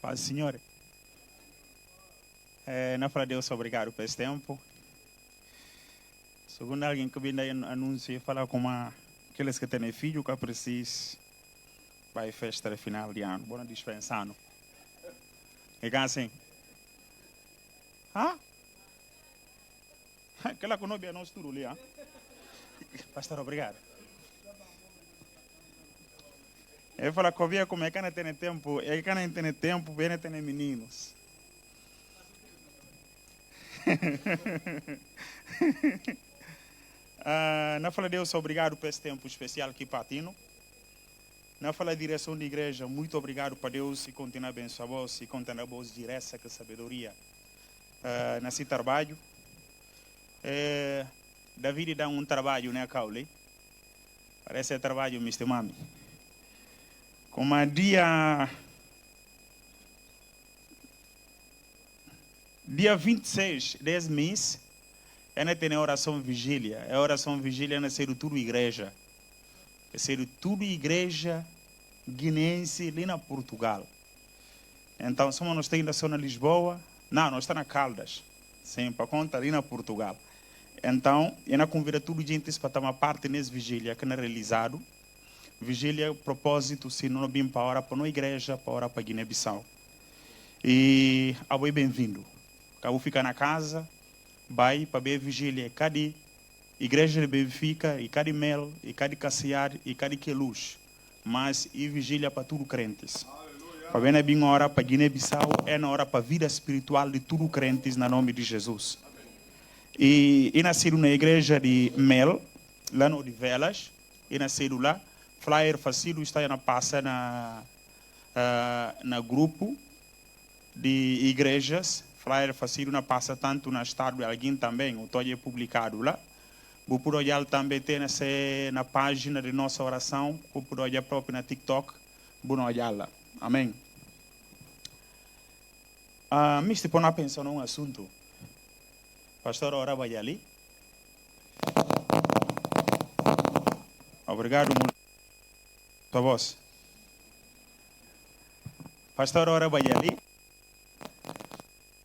Paz, Senhor. Não fala Deus obrigado por esse tempo. Segundo alguém que vem daí anuncia, fala com aqueles que têm filho que precisam vai festa de final de ano. Bora dispensando. E que assim? Ah? Aquela que não é nosso tudo ali, ah? Pastor, obrigado. Ele fala que havia como é que não tem tempo, é que não tem tempo, bem tem meninos. Não fala Deus obrigado por esse tempo especial aqui para Tino. Não fala direção da igreja, muito obrigado para Deus e continua abençoar vós e continua vos direção com sabedoria nesse trabalho. David dá um trabalho, né, Caule? Parece trabalho, Mr. Mami. Como a dia 26 desse mês, ainda tem a oração vigília. A oração vigília é ser tudo igreja. É ser tudo igreja guinense ali na Portugal. Então, somos nós temos na Lisboa. Não, nós estamos na Caldas. Sim, para conta ali na Portugal. Então, eu convido tudo gente para tomar parte nessa vigília que é realizado. Vigília, propósito, se não vim para a hora para a igreja, para a hora para Guiné-Bissau. E é bem-vindo. Acabou ficar na casa, vai para ver vigília. Cada igreja de Benfica, e cada Mel, e cada Cassiar, e cada Queluz. Mas e vigília para tudo crentes. Para ver na bem hora para Guiné-Bissau, é na hora para a vida espiritual de tudo crentes, no nome de Jesus. E nasceram na igreja de Mel, lá no Odivelas, e nasceram lá. Flyer Facilo está na passa na grupo de igrejas. Flyer Facilo na passa tanto na estado de alguém também, o todo é publicado lá. O Puroyal também tem na página de nossa oração, o Puroyal próprio na TikTok, Bunoyal lá. Amém. Me se põe a pensar num assunto. Pastor, ora vai ali. Obrigado, tua voz. Pastor, ora vai ali.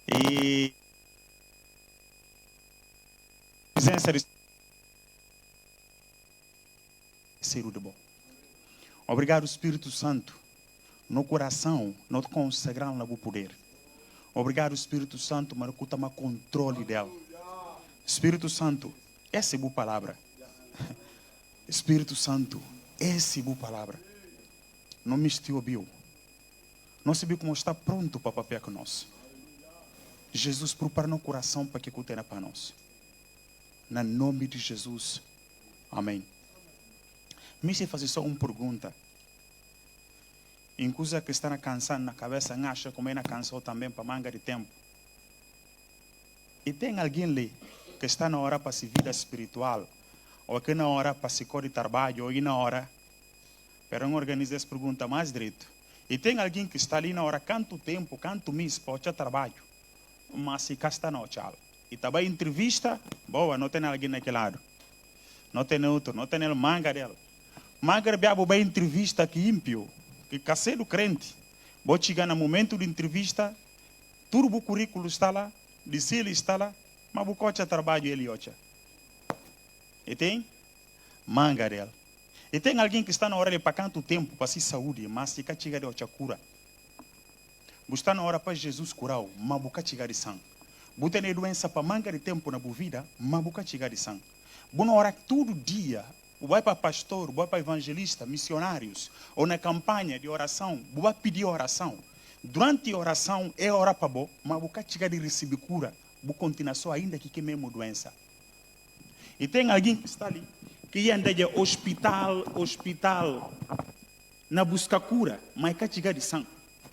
E presença de ser de bom. Obrigado, Espírito Santo. No coração, não te consagrar no poder. Obrigado, Espírito Santo, mas que toma controle dela. Espírito Santo, essa é a boa palavra. Espírito Santo, essa é a boa palavra. Não me ouviu. Não sabia como está pronto para papel com nós. Jesus prepara no coração para que tenha para nós. No nome de Jesus. Amém. Me se fazer só uma pergunta. Em coisa que está cansando na cabeça, acha como é na canção também para manga de tempo. E tem alguém ali que está na hora para se vida espiritual, ou que na hora para se correr de trabalho, ou na hora para não organizar essa pergunta mais direito. E tem alguém que está ali na hora, quanto tempo, quanto mês para o trabalho, mas se cá está no tchau. E também entrevista, boa, não tem alguém naquele lado. Não tem outro, não tem manga dela. Manga de bem entrevista que ímpio. Que caseiro crente, vou chegar no momento de entrevista, todo o currículo está lá, de se ele está lá, mas o coche trabalho ele hoje. E tem manga dela. E tem alguém que está na hora de para quanto tempo para se saúde, mas se chega de hoje cura. Está na hora para Jesus curar, mas buca chegar de sangue. Você tem doença para manga de tempo na vida, mas buca chegar de sangue. Boa hora todo dia. Vai para pastor, vai para evangelista, missionários, ou na campanha de oração, vai pedir oração. Durante a oração é hora para bom, mas você chegar de receber cura, você continua só ainda que mesmo doença. E tem alguém que está ali, que anda de hospital, na busca cura, mas quer chegar de sangue.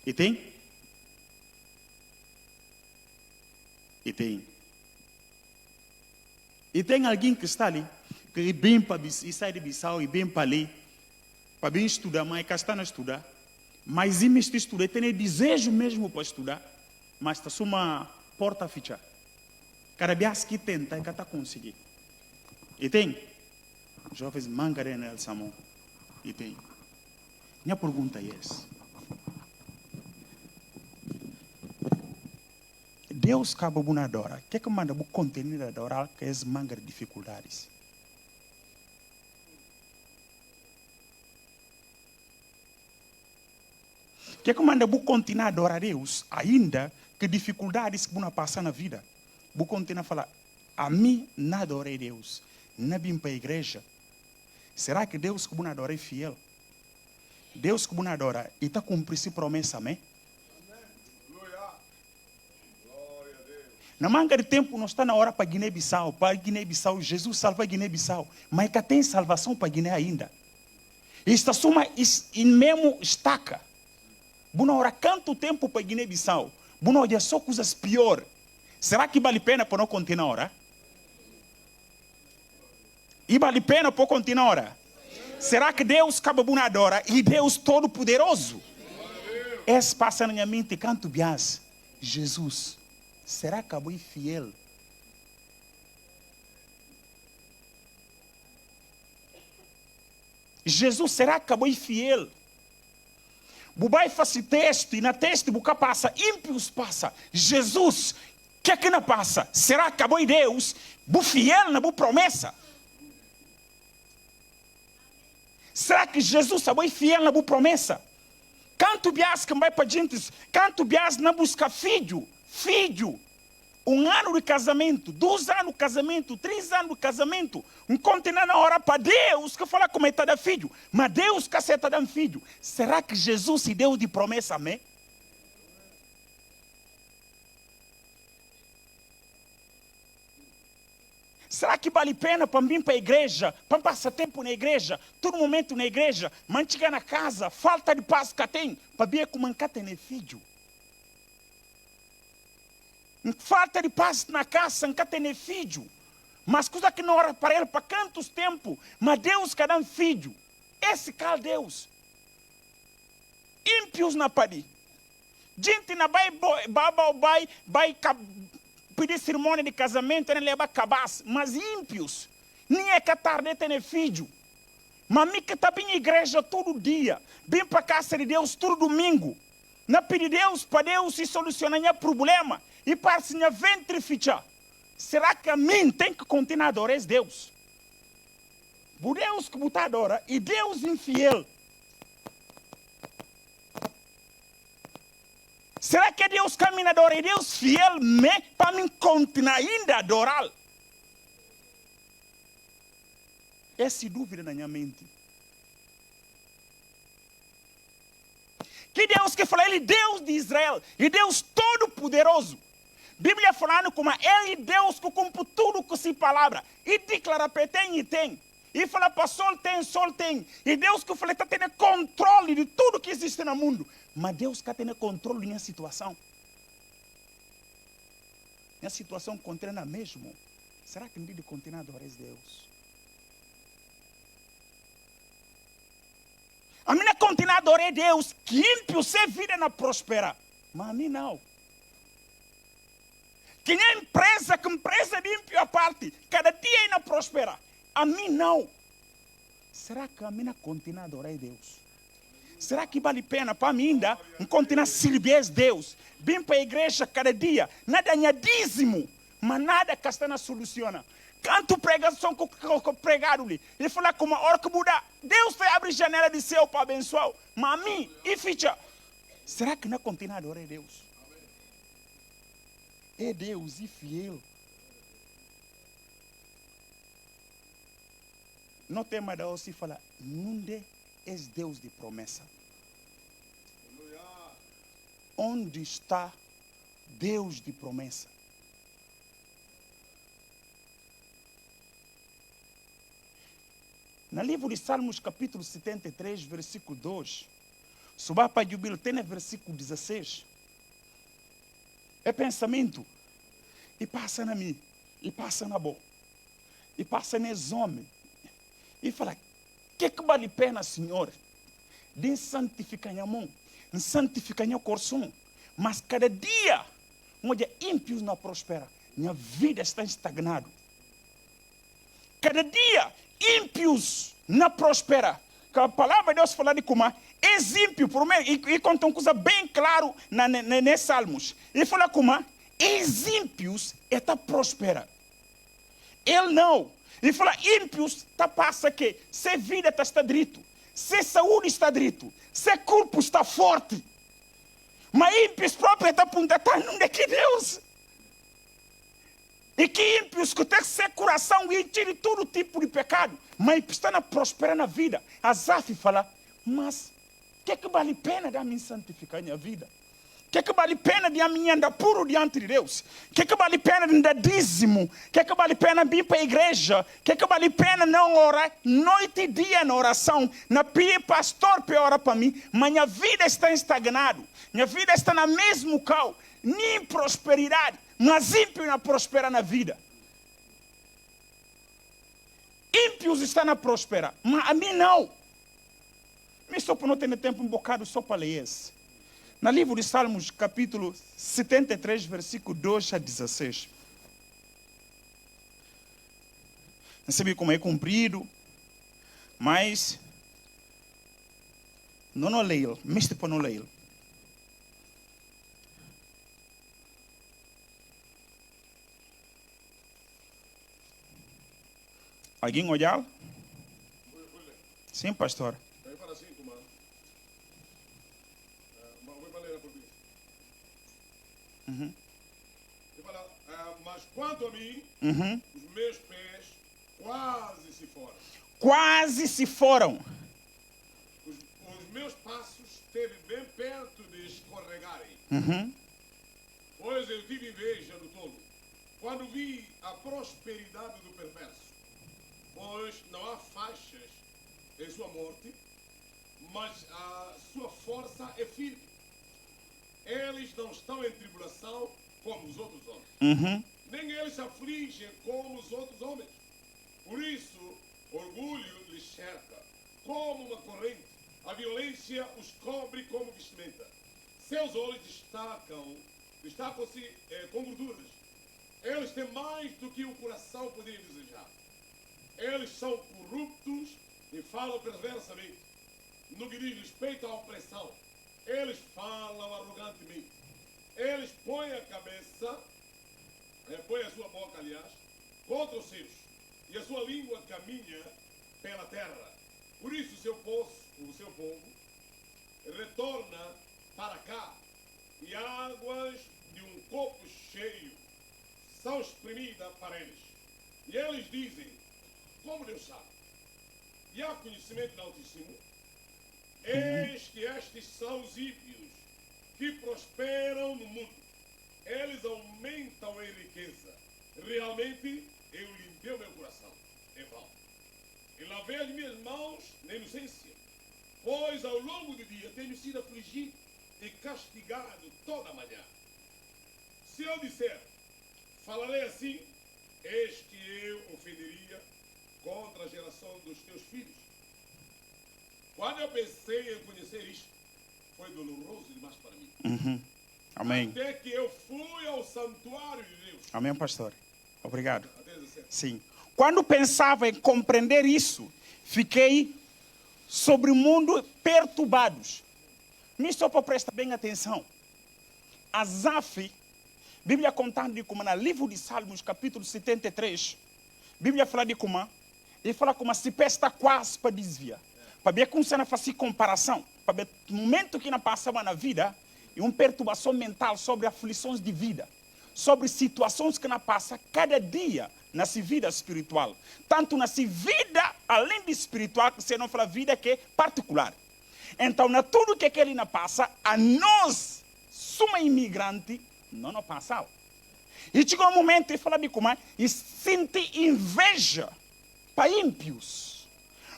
E tem? E tem. E tem alguém que está ali, que bem para sair de Bissau e bem para ali, para bem estudar, mas cá está a estudar. Mas ele está estudando, tem desejo mesmo para estudar, mas está só uma porta fechada. Cada vez que tenta, que está conseguindo. E tem? Jovens mangarena el Samon. E tem. Minha pergunta é essa. Deus acaba de adorar. O que manda o conteúdo de adorar que é as mangas de dificuldades? O que manda o continuar a adorar a Deus ainda que dificuldades que você passa na vida? Você continua a falar, a mim não adorei Deus, não vim para a igreja. Será que Deus que você adora é fiel? Deus que você adora e está cumprindo essa promessa, amém? Na manga de tempo, nós está na hora para Guiné-Bissau. Para Guiné-Bissau, Jesus salva Guiné-Bissau. Mas que tem salvação para Guiné ainda. E está soma em mesmo estaca. Buna hora quanto tempo para Guiné-Bissau? Buna olha só coisas pior. Será que vale a pena para não continuar a orar? E vale a pena para continuar a orar? Será que Deus acaba de adorar e Deus todo-poderoso? Esse passa na minha mente canto bias. Jesus. Será que acabou fiel? Jesus, será que acabou fiel? Bubai faz teste, e na teste buca passa, ímpios passa. Jesus, o que não passa? Será que acabou Deus? Bu fiel na bu promessa? Será que Jesus acabou fiel na bu promessa? Canto bias que vai para gente, canto bias na busca filho. Filho, 1 ano de casamento, 2 anos de casamento, 3 anos de casamento, continua na hora para Deus que fala como está da filho, mas Deus que aceita dar filho. Será que Jesus se deu de promessa, amém? Será que vale a pena para vir para a igreja, para passar tempo na igreja, todo momento na igreja, mas chegar na casa, falta de paz que tem, para ver como não tem filho? Falta de paz na casa, não tem filho. Mas coisa que não ora para ele para quantos tempos. Mas Deus quer dar filho. Esse cara Deus. Ímpios na pari. Gente na vai pedir cerimônia de casamento, ele leva cabaz. Mas ímpios. Nem é que tarde tem filho. Mas mim que está bem em igreja todo dia. Bem para a casa de Deus todo domingo. Não pedir Deus para Deus se solucionar o problema. E para se ventre fichar. Será que a mim tem que continuar a adorar Deus? Por Deus que você adora e Deus infiel. Será que Deus caminha a adorar e Deus fiel para mim continuar ainda a adorar? Essa dúvida na minha mente. Que Deus que fala, Ele é Deus de Israel e Deus todo-poderoso. Bíblia falando como Ele Deus que cumpre tudo com sua palavra. E declara para tem e tem. E fala para sol tem. E Deus que fala está tendo controle de tudo que existe no mundo. Mas Deus está tendo controle da minha situação. Minha situação contrária mesmo. Será que não deve continuar a adorar Deus? A minha continua a adorar Deus. Que ímpio se vira na prospera. Mas a mim não. Que nem empresa de ímpio a parte, cada dia ainda prospera. A mim não. Será que a mim não continua a adorar Deus? Será que vale a pena para mim ainda continuar a servir Deus? Vim para a igreja cada dia, nada é dízimo, mas nada que está na soluciona. Canto pregação que pregaram-lhe. Ele fala como a hora que mudar. Deus vai abrir janela de céu para abençoar. Mas a mim, e ficha. Será que não continua a adorar Deus? É Deus e fiel. No tema da hoje fala, onde é Deus de promessa? Onde está Deus de promessa? No livro de Salmos, capítulo 73, versículo 2, suba para Jubil, tem versículo 16. É pensamento. E passa na mim. E passa na boca. E passa nos homens. E fala, que vale a pena, Senhor? De santificar minha mão. De santificar meu coração. Mas cada dia, onde ímpios não prosperam, minha vida está estagnada. Cada dia, ímpios não prosperam. A palavra de Deus fala de como é ímpio, e conta uma coisa bem clara nesses Salmos. Ele fala como Os ímpios está prospera. Ele não. Ele fala, ímpios está passa que se vida está direito, se saúde está direito, se corpo está forte. Mas ímpios próprios está apontando, está no nome de Deus. E que ímpios que tem seu coração e tire todo tipo de pecado, mas está na prosperar na vida. Asaf fala, mas o que vale a pena de mim santificar minha vida? O que vale a pena de mim andar puro diante de Deus? O que vale a pena de dar dízimo? O que vale a pena vir para a igreja? O que vale a pena não orar noite e dia na oração? Na pedir pastor para orar para mim, mas minha vida está estagnada. Minha vida está na mesmo cal, nem prosperidade, mas ímpio não prospera na vida. Ímpios estão a prosperar, mas a mim não. Me só por não ter tempo um bocado só para ler esse. No livro de Salmos, capítulo 73, versículo 2 a 16. Não sei como é comprido, mas não leio, mas depois não leio. Alguém olhar? Sim, pastor. Uhum. Mas quanto a mim, os meus pés quase se foram. Quase se foram. Os meus passos esteve bem perto de escorregarem. Pois eu tive inveja do tolo, quando vi a prosperidade do perverso. Pois não há faixas em sua morte, mas a sua força é firme. Eles não estão em tribulação como os outros homens. Nem eles se afligem como os outros homens. Por isso, orgulho lhes cerca como uma corrente. A violência os cobre como vestimenta. Seus olhos destacam-se com gorduras. Eles têm mais do que o coração poderia desejar. Eles são corruptos e falam perversamente. No que diz respeito à opressão, eles falam arrogantemente. Eles põem a cabeça, põem a sua boca, aliás, contra os seus. E a sua língua caminha pela terra. Por isso o seu povo retorna para cá. E águas de um copo cheio são espremidas para eles. E eles dizem, como Deus sabe, e há conhecimento do Altíssimo, eis que estes são os ímpios que prosperam no mundo. Eles aumentam em riqueza. Realmente, eu limpei o meu coração. É vão. E lavei as minhas mãos na inocência. Pois ao longo do dia tenho sido afligido e castigado toda a manhã. Se eu disser, falarei assim, eis que eu ofenderia contra a geração dos teus filhos. Quando eu pensei em conhecer isto, foi doloroso demais para mim. Amém. Até que eu fui ao santuário de Deus. Amém, pastor. Obrigado. Até Sim. Quando pensava em compreender isso, fiquei sobre o mundo perturbados. Me só para prestar bem atenção. Asaf, Bíblia contando de como no livro de Salmos, capítulo 73, Bíblia fala de como, ele fala como se está quase para desviar. Para ver como você não faz comparação, para ver o momento que não passava na vida, e uma perturbação mental sobre aflições de vida, sobre situações que não passa cada dia na sua vida espiritual. Tanto na sua vida, além de espiritual, que você não fala vida que é particular. Então, na tudo que ele não passa, a nós, suma imigrante, não passa. E chegou um momento e fala de como, e sente inveja para ímpios.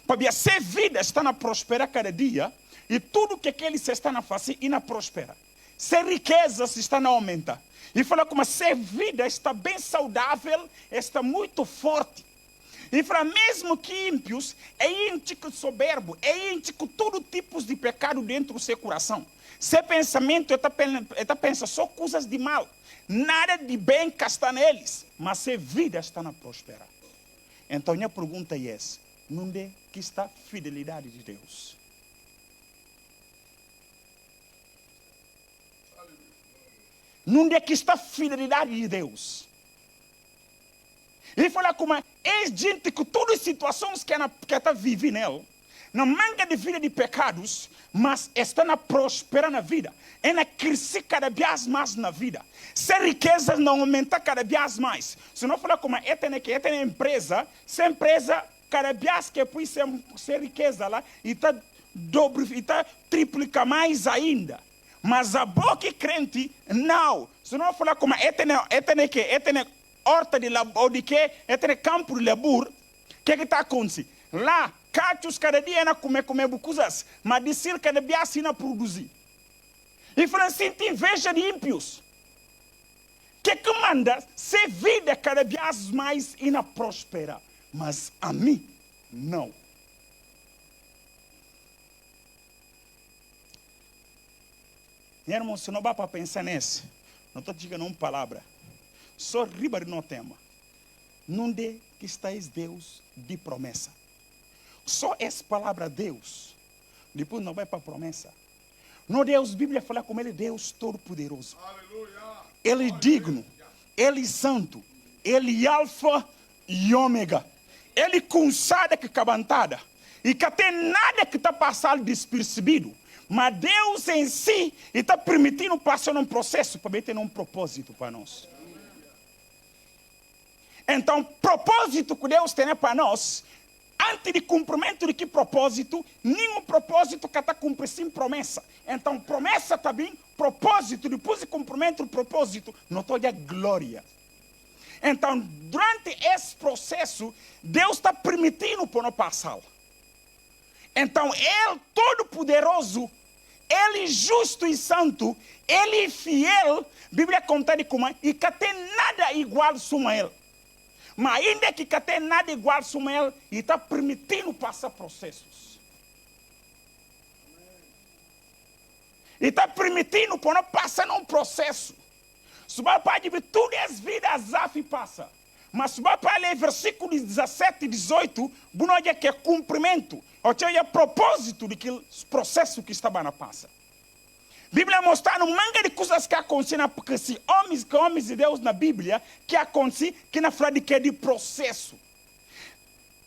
Para ver se a vida está na prosperar cada dia, e tudo que eles estão a fazer e na prospera. Se riquezas estão a aumentar. E fala como se a vida está bem saudável, está muito forte. E fala mesmo que ímpios, é íntimo soberbo, é íntimo todo tipo de pecado dentro do seu coração. Seu pensamento está pensa só coisas de mal. Nada de bem que está neles. Mas se a vida está na prosperar. Então minha pergunta é essa. Onde é que está a fidelidade de Deus? Onde é que está a fidelidade de Deus? E fala como é gente que todas as situações que está vivendo nela, na manga de vida de pecados, mas está na prosperar na vida. É na crescer cada vez mais na vida. Se a riqueza não aumentar cada vez mais. Se não falar como é na empresa, se a empresa cada vez que põe ser riqueza lá, e está triplica mais ainda. Mas a boca crente, não. Se não falar como é horta de labor, de que é campo de labor, o que está acontecendo? Lá, cachos cada dia na comer coisas, mas de ser cada dia assim na produzir. E fala assim, tem inveja de ímpios. Que manda ser vida cada vez mais e na prospera. Mas a mim, não. Meu irmão, se não vai para pensar nesse, não estou dizendo uma palavra. Só riba no tema. Onde que estáis Deus de promessa? Só essa palavra Deus. Depois não vai para a promessa. No Deus, a Bíblia fala como Ele é Deus Todo-Poderoso. Ele é digno. Ele é santo. Ele é alfa e ômega. Ele consada que cabantada. E que até nada que está passando despercebido. Mas Deus em si está permitindo passar um processo para ter um propósito para nós. Então, propósito que Deus tem para nós, antes de cumprimento de que propósito, nenhum propósito que está cumprindo sem promessa. Então, promessa também, propósito, depois de cumprimento do propósito, não toda a glória. Então, durante esse processo, Deus está permitindo para nós passar. Então, Ele todo-poderoso, Ele justo e santo, Ele fiel, a Bíblia conta de como, e que tem nada igual a Ele. Mas ainda que tem nada igual a Ele, Ele está permitindo passar processos. Ele está permitindo para nós passar num processo. Se você pode ver todas as vidas, Zaf passa. Mas se você ler versículos 17 e 18, você olha que é cumprimento. Ou seja, é propósito daquele processo que estava na passa. A Bíblia mostra um manga de coisas que acontecem, porque se homens de Deus na Bíblia, que acontecem, que na frase que é de processo.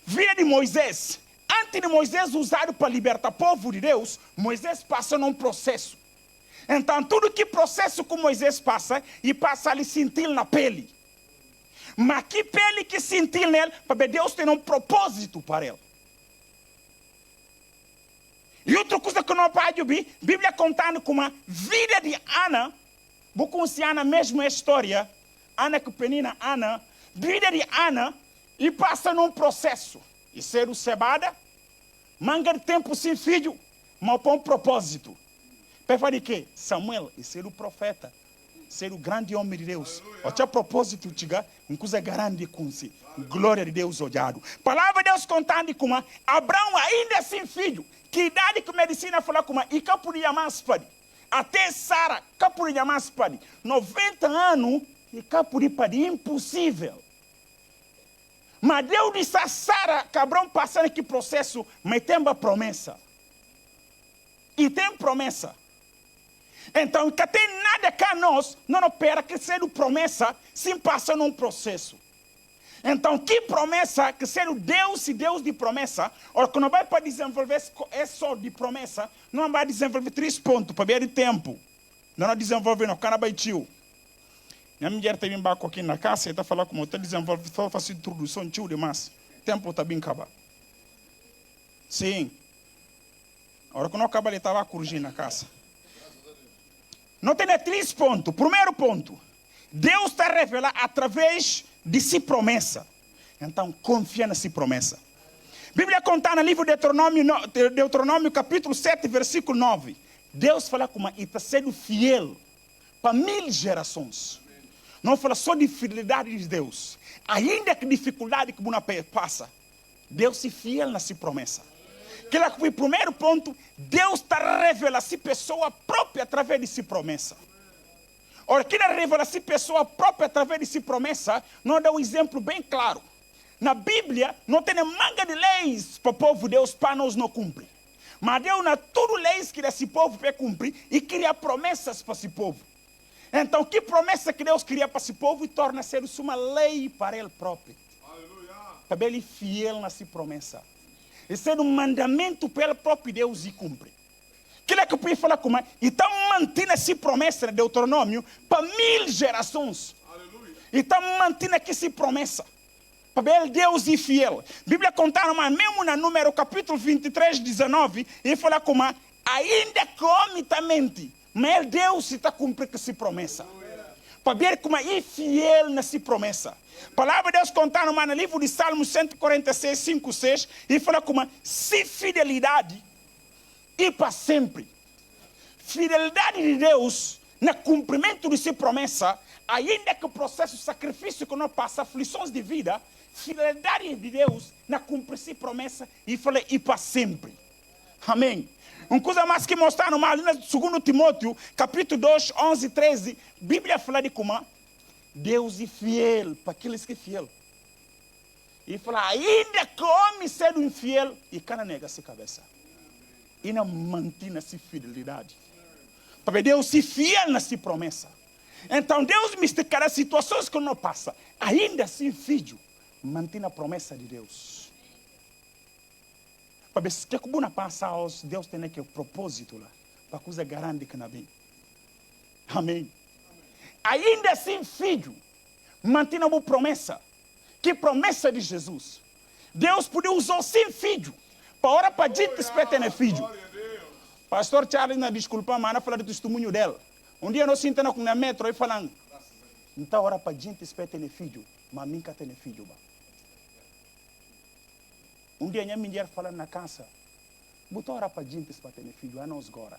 Vida de Moisés. Antes de Moisés usado para libertar o povo de Deus, Moisés passa num processo. Então, tudo que processo que Moisés passa, e passa ali sentir na pele. Mas que pele que sentir nele, para Deus ter um propósito para ele. E outra coisa que não pode ouvir, a Bíblia contando com a vida de Ana, vou conhecer Ana mesmo a história, Ana que penina Ana, vida de Ana, e passa num processo. E ser o cebada, manga de tempo sem filho, mas para um propósito. Para de quê? Samuel, e ser o profeta, ser o grande homem de Deus. O seu propósito chegar, uma coisa grande com si. Glória de Deus olhado. Palavra de Deus contando com uma Abraão ainda sem filho. Que idade que a medicina fala com uma e que podia mais pode. Até Sara, que podia mais pode. 90 anos e que podia pode. Impossível. Mas Deus disse a Sara, que Abraão passando aqui processo, mas tem uma promessa. E tem promessa. Então, que tem nada que a nós não opera que ser promessa sem passar num processo. Então, que promessa que ser o Deus e Deus de promessa, ou que não vai para desenvolver é só de promessa, não vai desenvolver 3 pontos para ver de tempo. Não desenvolve no canabá tio. Minha mulher tem um barco aqui na casa e está falando como eu desenvolve, só faço introdução tio demais. Tempo está bem acabado. Sim. A hora que não acaba ele estava curtindo na casa. Não tem 3 pontos. Primeiro ponto. Deus está revelando através de si promessa. Então, confia nessa promessa. A Bíblia conta no livro de Deuteronômio capítulo 7, versículo 9. Deus fala como ele está sendo fiel para 1000 gerações. Não fala só de fidelidade de Deus. Ainda que dificuldade que uma passa, Deus se fiel nessa promessa. Que lá foi o primeiro ponto, Deus está revelando a si pessoa própria através de si promessa. Ora, que ele revela a si pessoa própria através de si promessa, não dá um exemplo bem claro. Na Bíblia, não tem manga de leis para o povo de Deus, para nós não cumprir. Mas Deus, na tudo leis que esse povo vai cumprir e cria promessas para esse povo. Então, que promessa que Deus queria para esse povo e torna ser uma lei para ele próprio. Aleluia. Para ele fiel nessa promessa. E ser um mandamento para ele próprio Deus e cumpre. Aquilo é que eu podia falar com ele. Então, mantém essa promessa de Deuteronômio para 1000 gerações. Aleluia. Então, mantém aqui essa promessa. Para ele Deus e fiel. A Bíblia conta, mas mesmo no número capítulo 23, 19, ele fala como ainda que homem está mente, mas Deus está cumprindo essa promessa. Para ver como é fiel nessa promessa. A palavra de Deus conta no livro de Salmos 146, 5, 6, e fala como se fidelidade e para sempre. Fidelidade de Deus no cumprimento dessa promessa, ainda que o processo de sacrifício que nós passa, aflições de vida, fidelidade de Deus na cumprir essa promessa e fala e para sempre. Amém. Uma coisa mais que mostrar no ali no 2 Timóteo, capítulo 2, 11 e 13, a Bíblia fala de como Deus é fiel para aqueles que é fiel. E fala, ainda que o homem seja infiel, e cara nega essa cabeça. E não mantém essa fidelidade. Porque Deus é fiel nessa promessa. Então Deus me explicará situações que não passa. Ainda assim, filho, mantém a promessa de Deus. Para ver se que não passa, Deus tem que propósito lá. Para coisa grande que não vem. Amém. Ainda assim, filho, mantém a promessa. Que promessa de Jesus? Deus podia usar sim filho. Para orar para a gente espetar no filho. Pastor Charles, não desculpa, mas não fala do testemunho dela. Um dia nós sentamos na metro e falando. Então, ora para a gente espetar no filho. Mas mim que tem filho. Um dia minha mulher falando na casa. Botou ora para a gente espetar no filho. A nós agora.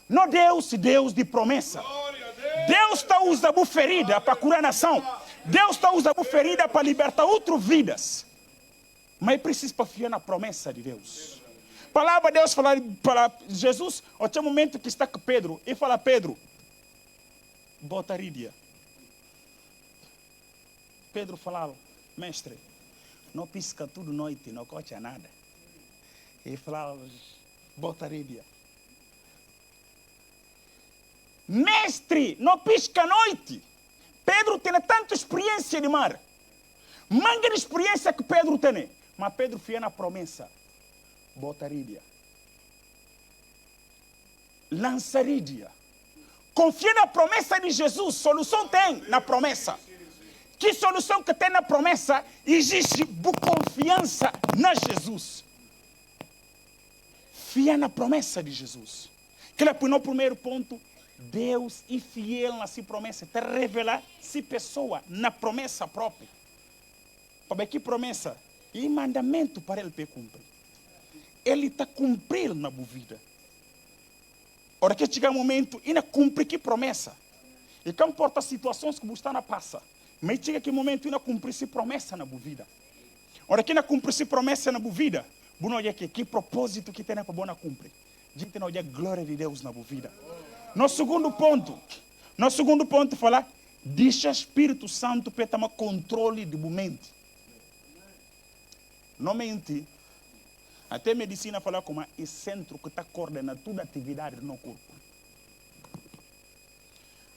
Não Deus de promessa. Deus está usando a ferida para curar a nação. Deus está usando a ferida para libertar outras vidas. Mas precisa para fiar na promessa de Deus. A palavra de Deus fala para Jesus, até o momento que está com Pedro, e fala, Pedro, bota rídia. Pedro falava, mestre, não pisca tudo noite, não cocha nada. Ele falava, bota rídia. Mestre, não pisca noite. Pedro tem tanta experiência de mar. Manga de experiência que Pedro tem. Mas Pedro fia na promessa. Bota rídia. Lança rídia. Confia na promessa de Jesus. Solução tem na promessa. Que solução que tem na promessa? Existe confiança na Jesus. Fia na promessa de Jesus. Que é o primeiro ponto. Deus é fiel na sua promessa. Te revela se pessoa na promessa própria. Para que promessa? E mandamento para ele cumprir. Ele está cumprindo na sua vida. Ora que chega um momento e não cumpre que promessa. E não importa as situações que você está na passa. Mas chega que momento e não cumpre essa promessa na sua vida. Ora que não cumpre essa promessa na sua vida. Você não olha que propósito que tem para você cumprir. A gente não olha a glória de Deus na sua vida. Nosso segundo ponto fala, deixa o Espírito Santo para tomar controle do momento. Não mente. Até a medicina fala como é centro que está coordenando toda a atividade no corpo.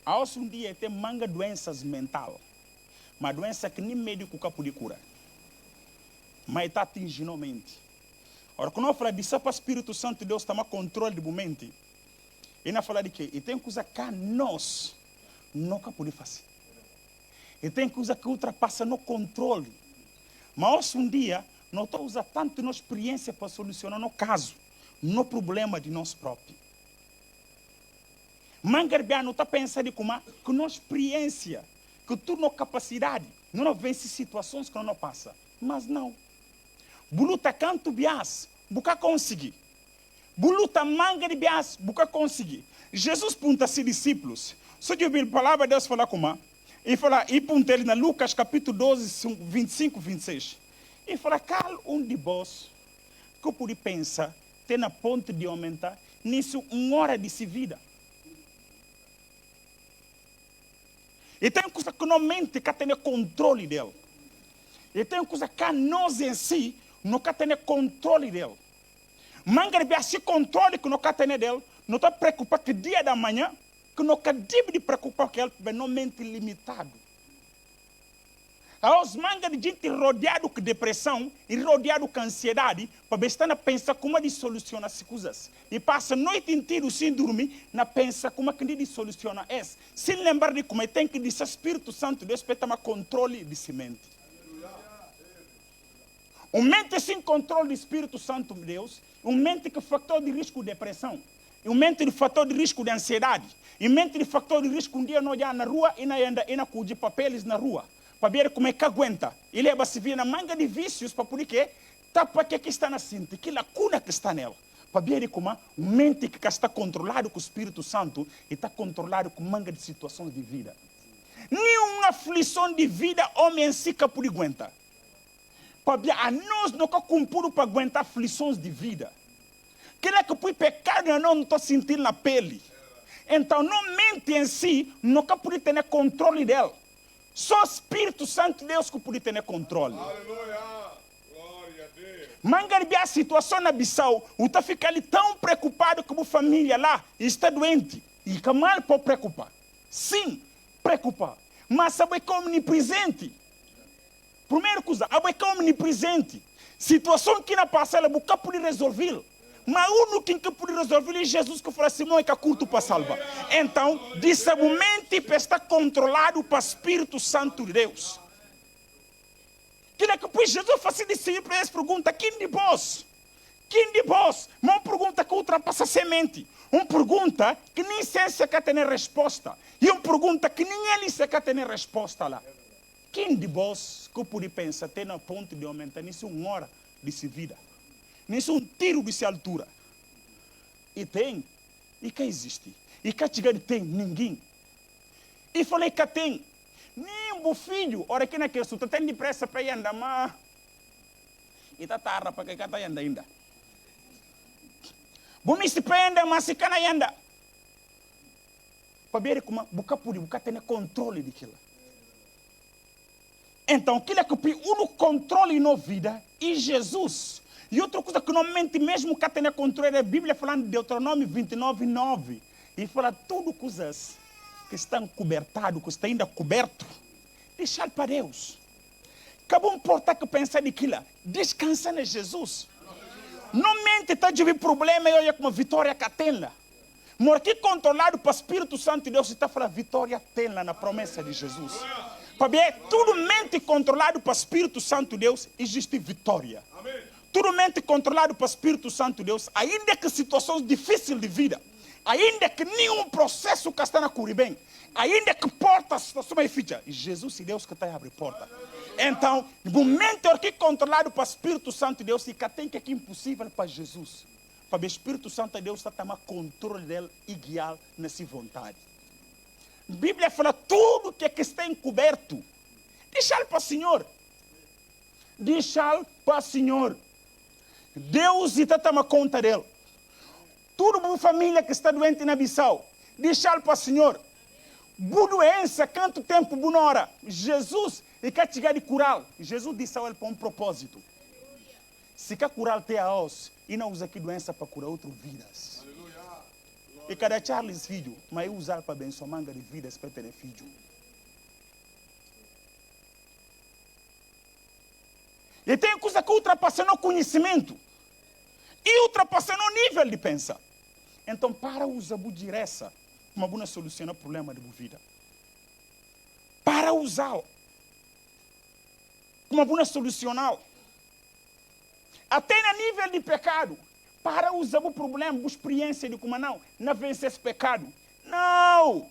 Há um dia tem manga doenças mental. Uma doença que nem médico pode curar. Mas está atingindo a mente. Ora, quando eu falo de só para o Espírito Santo de Deus tomar controle do momento, ele não fala de quê? E tem coisa que nós nunca podemos fazer. E tem coisa que ultrapassa no controle. Mas um dia, não estou usando tanto nossa experiência para solucionar no caso, no problema de nós próprios. Mangarbiano não está pensando como que nossa experiência, que tu não capacidade, não vence situações que não passa. Mas não. Buluta canto bias, buca conseguir. Buluta manga de bias, buca conseguir. Jesus punta a seus discípulos. Só de ouvir a palavra de Deus falar como e punta ele na Lucas capítulo 12, 25, 26. E fala, qual de vós que pode pensar, ter na ponto de aumentar nisso uma hora de vida? E tem coisa que não mente, que tem controle dele. E tem coisa que nós em si, não tem controle dele. Manga de esse controle que não tem dele, não está preocupado que dia da manhã, que não deve de preocupar que ele não mente limitado. Há os mangas de gente rodeado com depressão e rodeado com ansiedade, para estar a pensar como de solucionar as coisas. E passa a noite inteira sem dormir, na pensa como que de solucionar isso. Sem lembrar de como tem que dizer Espírito Santo, Deus para tomar controle de si mente. Um mente sem controle do Espírito Santo de Deus, um mente que fator de risco de depressão, um mente de fator de risco de ansiedade, um mente de fator de risco um dia não olhar na rua e na cuide papéis na rua. Para ver como é que aguenta. E leva se vir na manga de vícios para por quê? Tapa que está na cinta, que lacuna que está nela. Para ver como uma mente que está controlado com o Espírito Santo e está controlado com manga de situações de vida. Nenhuma aflição de vida homem em si que por aguenta. Para ver a nós não cumprimos para aguentar aflições de vida. Que é que por pecado não estou sentindo na pele. Então não mente em si, não pode ter controle dela. Só o Espírito Santo de Deus que pode ter controle. Aleluia. Glória a Deus. Mangarbi a situação na Bissau, o tá ficar ali tão preocupado como a família lá está doente. E que mal pode preocupar. Sim, preocupar. Mas sabe que é omnipresente. Primeira coisa, sabe que é omnipresente. Situação que na passa, ela nunca pode resolver. Mas o único que pode resolver é Jesus que falou assim, não é que é curto para salvar. Então, desse momento, está controlado para o Espírito Santo de Deus. Que é que depois Jesus faz decidir para essa pergunta, quem de vós? Quem de vós? Uma pergunta que ultrapassa a semente. Uma pergunta que nem ciência quer ter resposta. E uma pergunta que nem ele se quer ter resposta lá. Quem de vós que pode pensar, ter na ponto de aumentar nisso uma hora de se vida? Nisso um tiro de altura. E tem. E que existe. E que chegar tem ninguém. E falei que tem. Nem o filho. Ora que naquele assunto tem depressa para ir andar, mas. E tá tarde para que está andando ainda. Bom, se prenda, mas se cana ainda. Para ver como boca puri, boca tem controle daquilo. Então, aquilo é que o controle na vida e Jesus. E outra coisa que não mente mesmo que tem controle é a Bíblia falando de Deuteronômio 29:9. E fala tudo coisas que estão cobertadas, que estão ainda coberto. Deixar para Deus. Acabou importar que pensar naquilo. Descansa em Jesus. Não mente, está de problema e olha como vitória que tem lá. Mas que controlado para o Espírito Santo de Deus está falando vitória tem lá na promessa de Jesus. Para ver, tudo mente controlado para o Espírito Santo de Deus existe vitória. Amém. Tudo mente controlado para o Espírito Santo de Deus, ainda que situações difíceis de vida, ainda que nenhum processo que está na correr bem, ainda que portas situação é ficha, Jesus e Deus que está a abrir porta. Então, no momento que controlado para o Espírito Santo de Deus, e que tem que é impossível para Jesus. Para o Espírito Santo de Deus está a tomar controle dele e guiar nessa vontade. A Bíblia fala tudo que está encoberto. Deixa-lhe para o Senhor. Deixa-lhe para o Senhor. Deus está tomando conta dele. Tudo boa família que está doente na Bissau. Deixa-lhe para o Senhor. Boa doença, quanto tempo, boa hora. Jesus, e quer chegar de curar. Jesus disse a ele para um propósito. Se quer curar até a osso, e não usa aqui doença para curar outras vidas. E cada Charles filho, mas eu usar para abençoar manga de vidas para ter filho. E tem coisa que ultrapassa no conhecimento. E ultrapassa no nível de pensar. Então, para usar a diressa, uma boa solução ao problema de vida. Para usar uma boa solução. Até no nível de pecado. Para usar o problema, a experiência de como não vencer esse pecado. Não!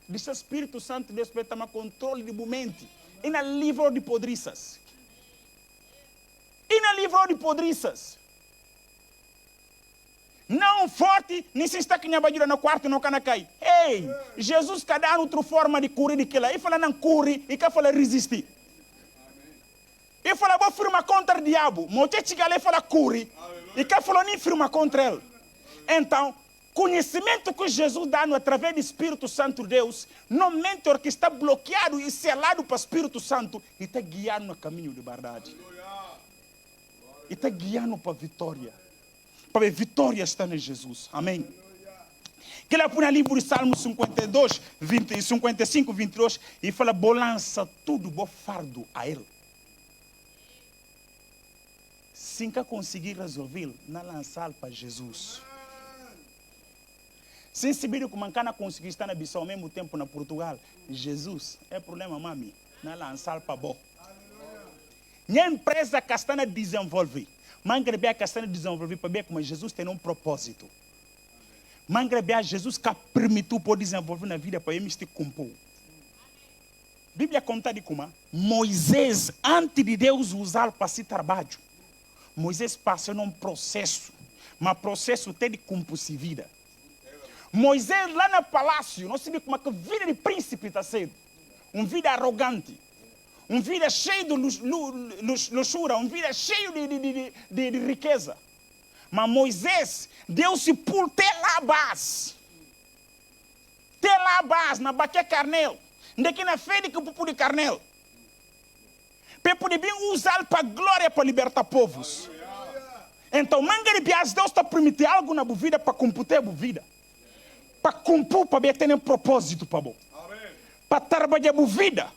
Diz o Espírito Santo, Deus vai tomar controle de momento. E na livro de podriças. E na livro de podriças. Não forte, nem se está aqui na badura no quarto, não cana cai. Ei, Jesus cada outra forma de curar daquilo. Ele fala não cure, e que fala resistir. Ele fala vou firmar contra o diabo. Mote chega ali e fala cure. E que falou nem firma contra ele. Então, conhecimento que Jesus dá através do Espírito Santo de Deus, no mentor que está bloqueado e selado para o Espírito Santo, e está guiando no caminho de verdade. E está guiando para a vitória. Para a vitória está em Jesus. Amém. Que ela põe no livro de Salmo 52, 55, 22, e fala, lança tudo, fardo a ele. Se nunca conseguir resolver, não lançar para Jesus. Sem saber que mancana conseguir estar na Bissau ao mesmo tempo na Portugal, Jesus, é problema, mami, não lançar para bom. Minha empresa que está a desenvolver, mangrebe que está a desenvolver para ver como Jesus tem um propósito. Mangrebe Jesus que permitiu para desenvolver na vida para ele se cumprir. A Bíblia conta de como Moisés, antes de Deus usar para esse trabalho, Moisés passou num processo, mas processo até de cumprir vida. Moisés lá no palácio, não sabia como é que a vida de príncipe está sendo. Uma vida arrogante, uma vida cheia de luxúria, uma vida cheia de riqueza. Mas Moisés, Deus se pôr até lá base. Até lá base, na baquia carnel. Daqui na feira que pupu de carnel. Para poder bem usar para a glória, para libertar povos. Então, Deus está permitindo algo na vida para cumprir a vida. Para cumprir, para ter um propósito para bom. Para trabalhar a vida.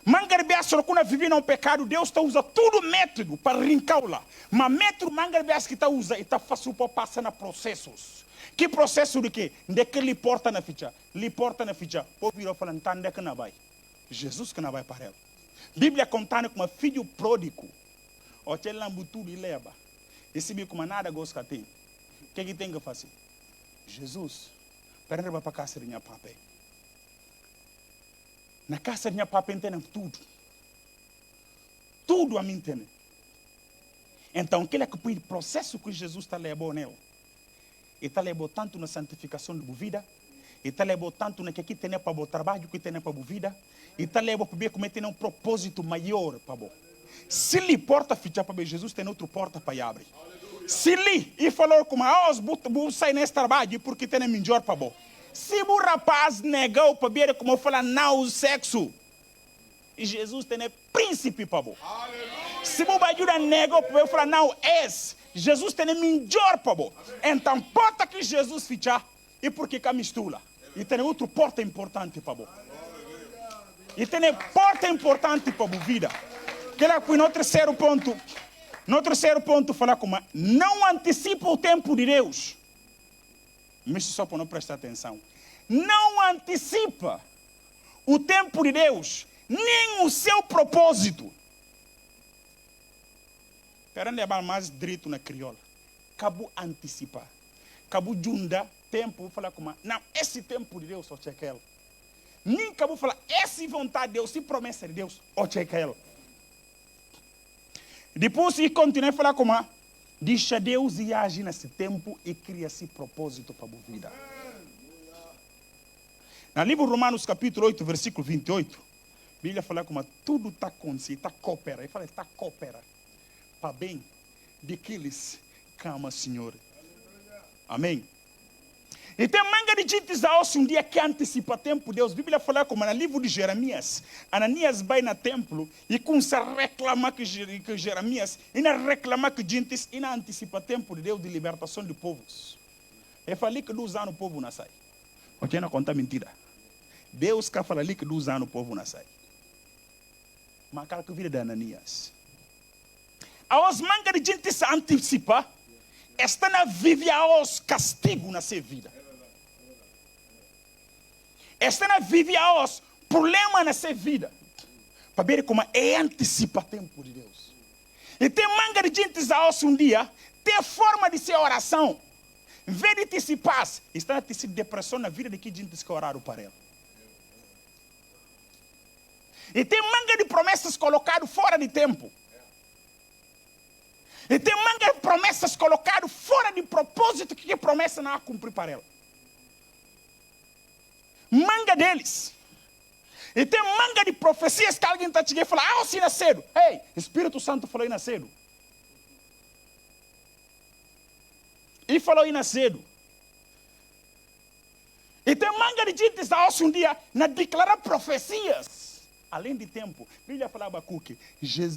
Mangarbias só quando vive num pecado, Deus está usando todo método para rincá-la. Mas método Mangarbias que está usando, está fácil para passar na processos. Que processo de quê? De que lhe porta na ficha. Lhe porta na ficha. O virou falando, onde é que não vai? Jesus que não vai para ela. Bíblia contando como filho pródigo. O que ele tudo e leva. E se como nada gosta tem. O que tem que fazer? Jesus, para para casa de minha papai. Na casa de minha papai tem tudo. Tudo a mim tem. Então, aquele processo que Jesus está levando nele, ele está levando tanto na santificação da vida, ele está levando tanto na que aqui tem para o trabalho, que tem para a vida, ele está levando para ver como tem um propósito maior para o. Se ele porta ficha para Jesus, tem outra porta para abrir. Se ele e falou como os sai nesse trabalho porque tem melhor para o. Se o rapaz negou para ver como fala não o sexo, e Jesus tem príncipe para o. Se o bajura negou para falar não Jesus tem melhor para o. Então porta que Jesus ficha e porque que mistura. E tem outra porta importante para o. E tem porta importante para a vida. Que lá foi no terceiro ponto. No terceiro ponto fala como não antecipa o tempo de Deus. Mas só para não prestar atenção. Não antecipa o tempo de Deus, nem o seu propósito. Querendo levar mais direito na crioula. Acabou antecipar. Acabou juntar tempo. Vou falar como não, esse tempo de Deus, ó checa ela. Nem acabou falar, essa vontade de Deus, se promessa de Deus, ó checa ela. Depois ele continua a falar como deixa Deus e agir nesse tempo e cria esse propósito para a vida. No livro Romanos capítulo 8, versículo 28, a Bíblia fala como tudo está acontecendo, está coopera. Ele fala, está coopera para bem daqueles que amam o Senhor. Amém. E tem manga de gente um dia que antecipa tempo Deus. A Bíblia fala como no livro de Jeremias. Ananias vai no templo e começa a reclamar que Jeremias, e não reclamar que gente e não antecipa tempo de Deus de libertação de povos. Eu falei que 2 anos o povo não sai. Ok, não conta mentira. Deus quer falar ali que 2 anos o povo não sai. Mas aquela que vira de Ananias. Aos manga de gente se antecipa, está na vive aos castigo na sua vida. Esta não vive aos problemas na sua vida. Para ver como é antecipa tempo de Deus. E tem manga de gente aos um dia, tem forma de ser oração. Em vez de antecipar, está a ter depressão na vida de que gente que oraram para ela. E tem manga de promessas colocadas fora de tempo. E tem manga de promessas colocadas fora de propósito que promessa não a cumprir para ela. Manga deles. E tem manga de profecias que alguém está chegando e fala, se nasceram. Ei, Espírito Santo falou aí nasceram. E falou aí nasceram. E tem manga de gente um dia na declarar profecias. Além de tempo, a Bíblia fala Abacuque.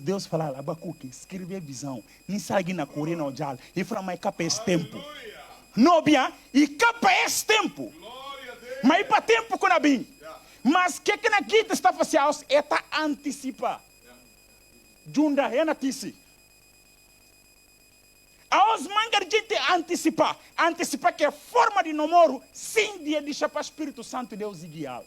Deus fala Abacuque, escreve a visão. Nem sai na corrida no jal. E fala, mas capa esse tempo. Nobia, e capa esse tempo. Glória a Deus. Mas para tempo que não bem. Mas que na guita está fazendo é tá antecipar. Junda é na tisi. Aos mangar gente antecipar que a forma de namoro sim dia deixa para o Espírito Santo Deus guiar.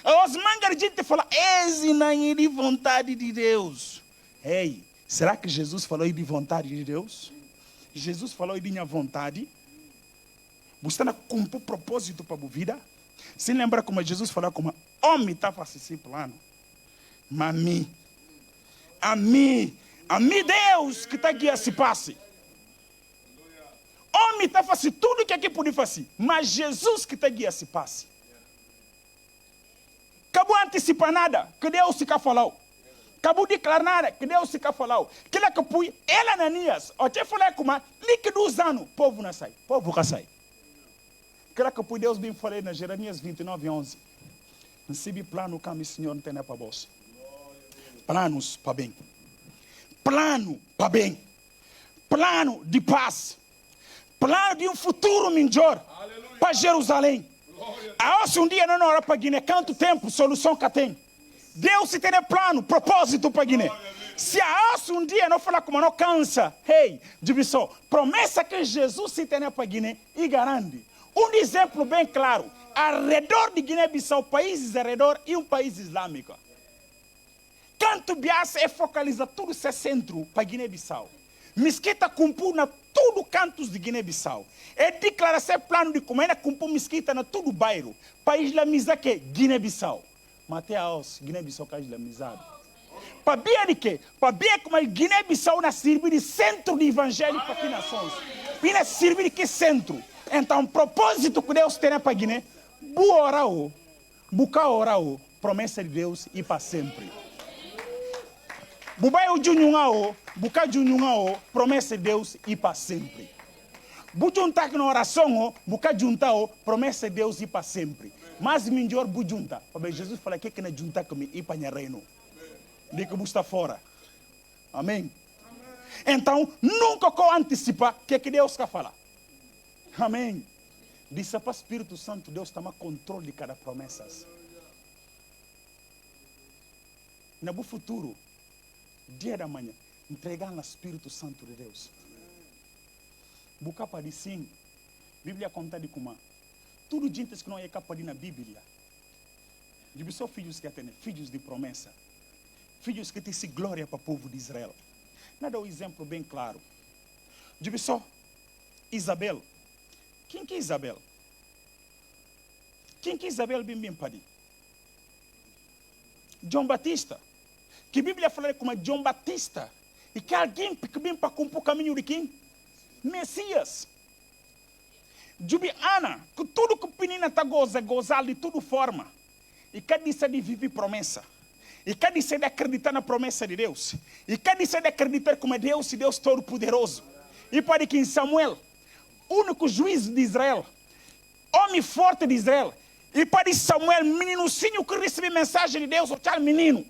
Aos mangar gente fala esse não é de vontade de Deus. Ei, será que Jesus falou de vontade de Deus? Jesus falou de minha vontade? Você está com um propósito para a vida? Se lembra como Jesus falou como homem está fazendo esse plano. Mas a mim Deus que está aqui a se passe. Homem está fazendo tudo que aqui pode fazer. Mas Jesus que está aqui a se passe. Acabou antecipar nada que Deus se falou. Acabou declarar nada que Deus se falou. Que ele acabou, ela Ananias, até falou como líquido usando, povo não sai, povo não sai. Que ele acabou, Deus bem falou na Jeremias 29:11. Não se plano que o Senhor não tem para você. Planos para bem. Plano para bem. Plano de paz. Plano de um futuro melhor para Jerusalém. A um dia não hora para Guiné, quanto tempo, solução que tem. Deus se tem plano, propósito para Guiné. Se a um dia não falar como não cansa, hey, divisão, promessa que Jesus se tem para Guiné e garante. Um exemplo bem claro, ao redor de Guiné-Bissau, países ao redor e um país islâmico. Canto Biasa é focaliza tudo esse centro para Guiné-Bissau. Mesquita cumpriu na tudo cantos de Guiné-Bissau. É declarar esse plano de como é cumpriu mesquita na todo bairro para islamizar que Guiné-Bissau. Mas até aos Guiné-Bissau que é islamizado. Para ver de quê? Para ver como Guiné-Bissau na servir de centro de evangelho para as nações. E na servir de que centro? Então, o propósito que Deus tem para Guiné, buca orar, promessa de Deus e para sempre. Bubai o junyungao, buca junyungao, promessa de Deus e para sempre. Bujunta na oração, buca juntao, promessa de Deus e para sempre. Mas melhor bujunta, porque Jesus fala que na junta comigo e para reino. De que está fora. Amém. Então, nunca que antecipar que Deus quer falar. Amém. Disse para o Espírito Santo, Deus toma controle de cada promessa. No futuro, dia da manhã, entregar no Espírito Santo de Deus. Buca para sim. Bíblia conta de como tudo gente que não é capaz de na Bíblia. De só filhos que têm, filhos de promessa. Filhos que têm glória para o povo de Israel. Nada um exemplo bem claro. De só Isabel. Quem que é Isabel? Quem que é Isabel bem padi? João Batista. Que a Bíblia fala como João Batista. E que alguém que vem para cumprir o caminho de quem? Messias. Jubi Ana, que tudo que a menina está gozando de tudo forma. E quer dizer de viver promessa. E quer dizer de acreditar na promessa de Deus. E quer dizer de acreditar como é Deus e Deus Todo-Poderoso. E para que em Samuel, único juiz de Israel, homem forte de Israel, e para Samuel, meninozinho que recebe mensagem de Deus, o tal menino,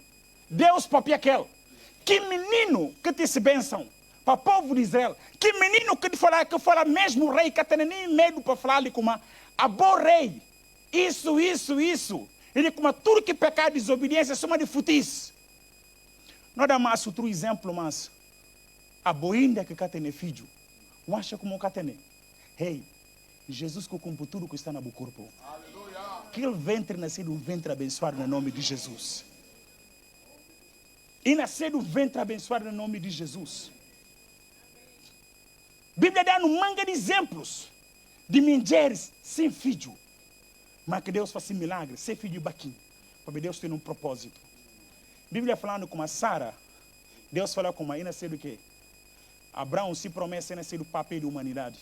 Deus papia aquele. Que menino que te se benção para o povo de Israel. Que menino que fala mesmo o rei, que tem nem medo para falar como a bom rei. Isso. Ele como tudo que pecado e desobediência soma de futis. Não dá mais outro exemplo, mas a boinda que tem filho. Não acha como que tem. Hey, Jesus que cumpre tudo que está no corpo. Que o ventre nascido um ventre abençoado no nome de Jesus. E nascido um ventre abençoado no nome de Jesus. Bíblia dá um manga de exemplos de mulheres sem filho. Mas que Deus faça milagre, sem filho baquinho. Porque Deus tem um propósito. Bíblia falando com a Sara, Deus fala com a Ina nascer do quê? Abraão se promete nascer do papel da humanidade.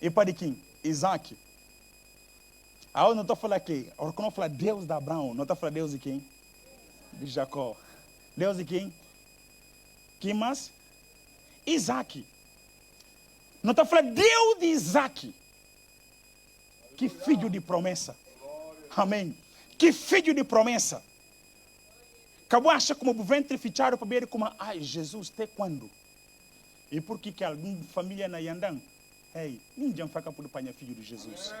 E para quem? Isaac. Aí não estou falando aqui. Agora quando eu falo Deus de Abraão, não estou falando Deus de quem? De Jacó. Deus de quem? Quem mais? Isaac. Não estou falando Deus de Isaac. Que filho de promessa. Amém. Que filho de promessa. Acabou achar como o ventre fichado para ver como, ai, Jesus, até quando? E por que alguma família na Yandang? Ei, ninguém fica por apanhar filho de Jesus.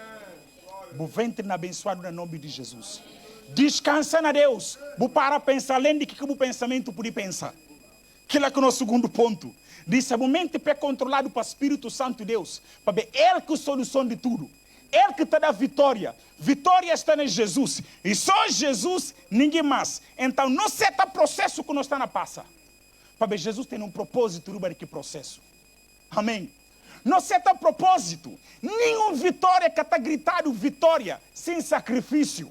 O ventre na abençoado no nome de Jesus. Descansa na Deus. Vou para pensar além de que o pensamento pode pensar. Aquilo é que é o nosso segundo ponto. Diz, a mente é controlado pelo Espírito Santo de Deus. Para ver, Ele que é a solução de tudo. Ele que te dá vitória. Vitória está em Jesus. E só Jesus, ninguém mais. Então, não seta processo que nós está na passa. Para ver, Jesus tem um propósito sobre que processo. Amém. Não seta propósito. Nenhum vitória que está gritado vitória sem sacrifício.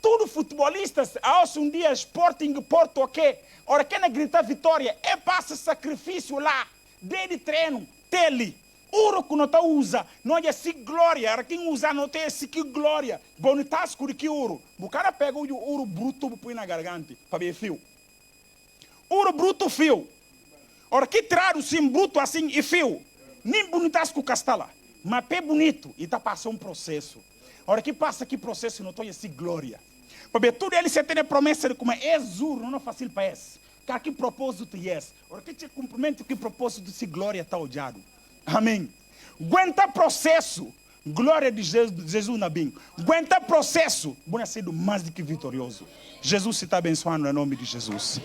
Todo futebolista, aos um dia Sporting, Porto, ok? Ora, quem grita vitória, passa sacrifício lá. Desde treino, tele. Ouro que não está usa, não é assim glória. Ora, quem usa não tem assim que glória. Bonitasco de que ouro. O cara pega o ouro bruto e põe na garganta, para ver fio. Ouro bruto, fio. Ora, que tirar o sim bruto assim e fio. Nem bonitasco castala. Mas é bonito e está passando um processo. Ora, que passa aqui processo não tem assim glória. Porque tudo ele se tem a promessa de como é zuro, não é fácil para esse. Que propósito é esse? Ora, que te cumprimento, que propósito de glória está odiado. Amém. Aguenta processo. Glória de Jesus na bem. Aguenta processo. Bom, é sendo mais do que vitorioso. Jesus se está abençoando em nome de Jesus.